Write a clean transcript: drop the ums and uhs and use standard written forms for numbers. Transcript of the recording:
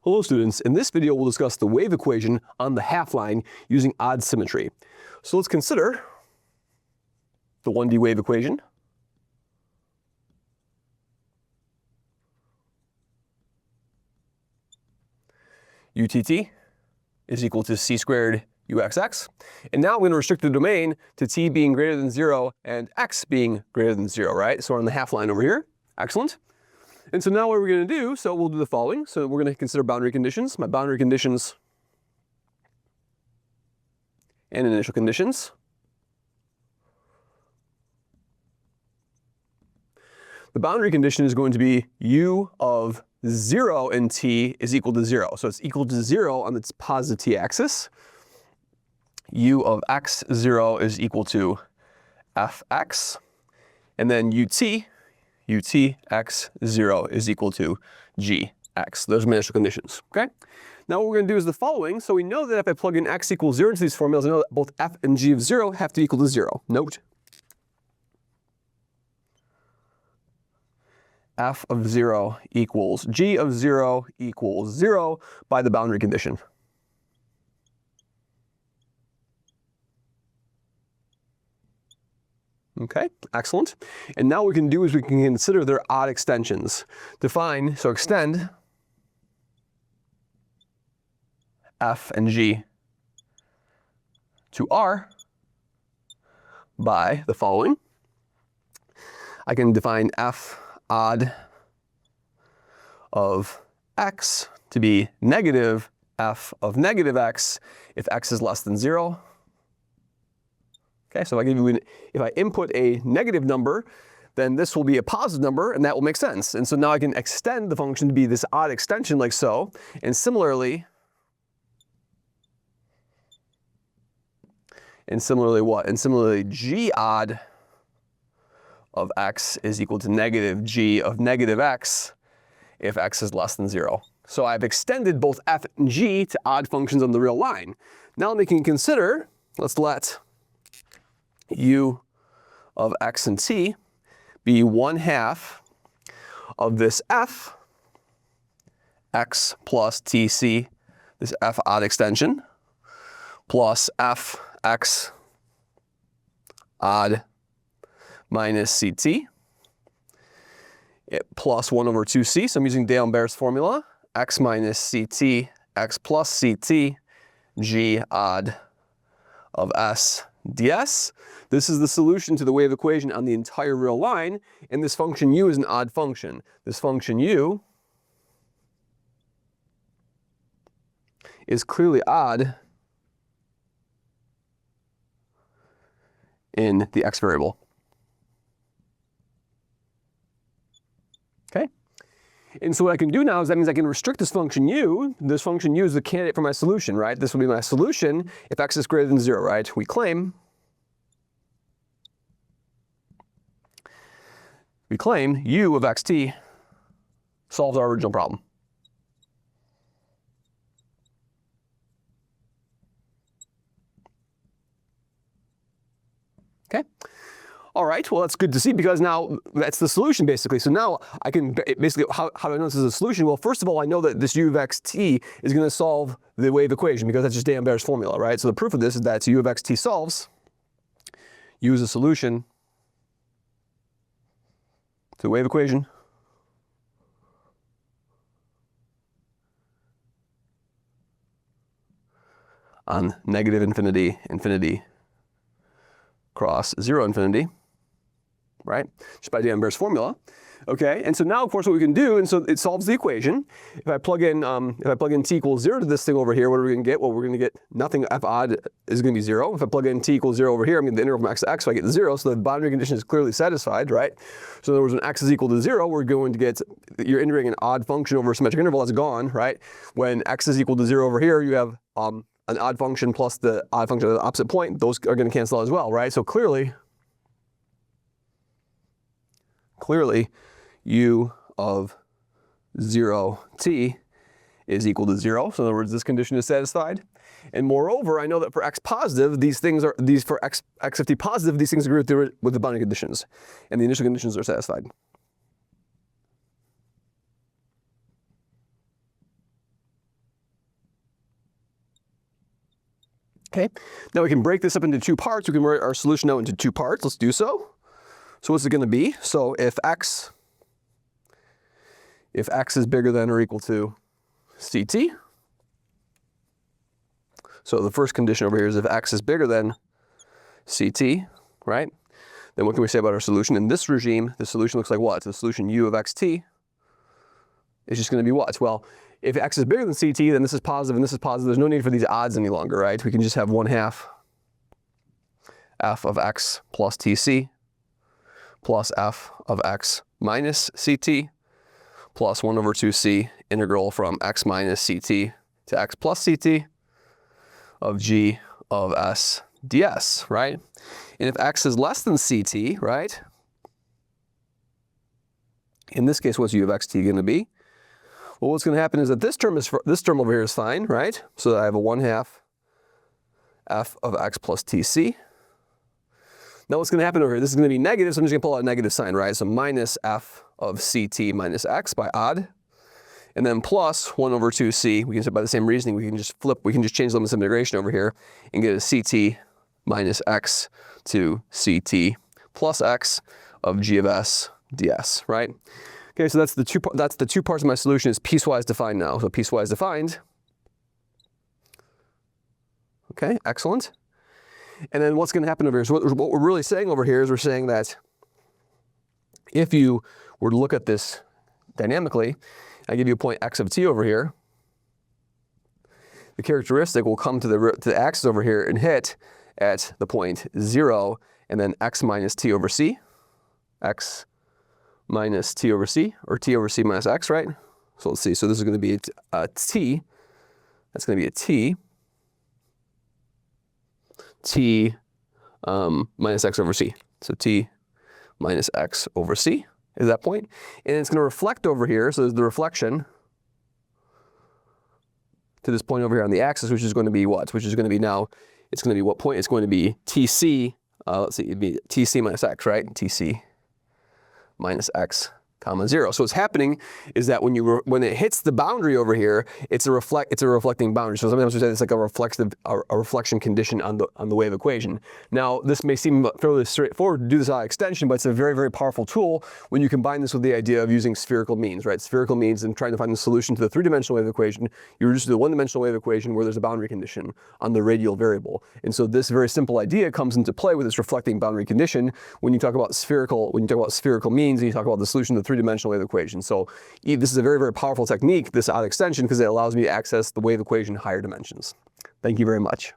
Hello students, in this video we'll discuss the wave equation on the half line using odd symmetry. So let's consider the 1D wave equation. UTT is equal to c squared uxx. And now we're going to restrict the domain to t being greater than 0 and x being greater than 0, right? So we're on the half line over here. Excellent. And so now what we're going to do, so we'll do the following. So we're going to consider boundary conditions. My boundary conditions and initial conditions. The boundary condition is going to be u of 0 in t is equal to 0. So it's equal to 0 on its positive t-axis. U of x0 is equal to fx. And then utx0 is equal to gx. Those are my initial conditions, okay? Now what we're going to do is the following. So we know that if I plug in x equals 0 into these formulas, I know that both f and g of 0 have to equal to 0. Note, f of 0 equals g of 0 equals 0 by the boundary condition. Okay, excellent. And now what we can do is we can consider their odd extensions. Extend f and g to r by the following. I can define f odd of x to be negative f of negative x if x is less than 0. Okay, so if I input a negative number, then this will be a positive number, and that will make sense. And so now I can extend the function to be this odd extension like so. And similarly what? And similarly, g odd of x is equal to negative g of negative x if x is less than 0. So I've extended both f and g to odd functions on the real line. Now we can consider, let's let u of x and t be 1/2 of this f x plus tc, this f odd extension, plus f x odd minus ct, plus 1 over 2c. So I'm using D'Alembert formula, x minus ct, x plus ct, g odd of s ds. This is the solution to the wave equation on the entire real line, and this function u is an odd function. This function u is clearly odd in the x variable. Okay? And so what I can do now is that means I can restrict this function u. This function u is the candidate for my solution, right? This will be my solution if x is greater than 0, right? We claim u of xt solves our original problem. Okay? All right, well, that's good to see because now that's the solution basically. So now I can basically, how do I know this is a solution? Well, first of all, I know that this u of xt is going to solve the wave equation because that's just D'Alembert's formula, right? So the proof of this is that u of xt solves, u is a solution to the wave equation on negative infinity, infinity, cross 0 infinity, right? Just by D'Alembert's formula. Okay, and so now of course what we can do, and so it solves the equation. If I plug in t equals 0 to this thing over here, what are we going to get? Well, we're going to get nothing. F odd is going to be 0. If I plug in t equals 0 over here, I'm getting the integral from x to x, so I get 0. So the boundary condition is clearly satisfied, right? So in other words, when x is equal to 0, we're going to get, you're integrating an odd function over a symmetric interval that's gone, right? When x is equal to 0 over here, you have an odd function plus the odd function at the opposite point. Those are going to cancel out as well, right? So clearly u of 0t is equal to 0. So in other words, this condition is satisfied. And moreover, I know that for x positive, for x of t positive, these things agree with the boundary conditions. And the initial conditions are satisfied. Okay, now we can break this up into two parts. We can write our solution out into two parts. Let's do so. So what's it going to be? So if x is bigger than or equal to ct, so the first condition over here is if x is bigger than ct, right? Then what can we say about our solution? In this regime, the solution looks like what? The solution u of xt is just going to be what? Well, if x is bigger than ct, then this is positive and this is positive. There's no need for these odds any longer, right? We can just have 1/2 f of x plus tc plus f of x minus ct plus 1/2c integral from x minus ct to x plus ct of g of s ds, right? And if x is less than ct, right? In this case, what's u of xt going to be? Well, what's going to happen is that this term over here is fine, right? So I have a 1/2 f of x plus tc. Now what's going to happen over here? This is going to be negative, so I'm just going to pull out a negative sign, right? So minus f of ct minus x by odd, and then plus 1/2c. We can say by the same reasoning, we can just flip, we can just change the limits of integration over here and get a ct minus x to ct plus x of g of s ds, right? Okay, so that's the two parts of my solution is piecewise defined now. So piecewise defined. Okay, excellent. And then what's going to happen over here? So what we're really saying over here is we're saying that if you were to look at this dynamically, I give you a point x of t over here, the characteristic will come to the axis over here and hit at the point 0, and then x minus t over c, x minus t over c, or t over c minus x, right? So let's see. So this is going to be a t. That's going to be a t minus x over c. So t minus x over c is that point. And it's going to reflect over here. So there's the reflection to this point over here on the axis, which is going to be what? Which is going to be now, it's going to be what point? It's going to be tc, let's see, it'd be tc minus x, right? Tc minus x comma 0. So what's happening is that when it hits the boundary over here, it's a reflecting boundary. So sometimes we say it's like a reflection condition on the wave equation. Now this may seem fairly straightforward to do this extension, but it's a very, very powerful tool when you combine this with the idea of using spherical means, right? Spherical means and trying to find the solution to the three-dimensional wave equation. You reduce to the one-dimensional wave equation where there's a boundary condition on the radial variable. And so this very simple idea comes into play with this reflecting boundary condition when you talk about spherical means and you talk about the solution to the three-dimensional wave equation. So this is a very, very powerful technique, this odd extension, because it allows me to access the wave equation higher dimensions. Thank you very much.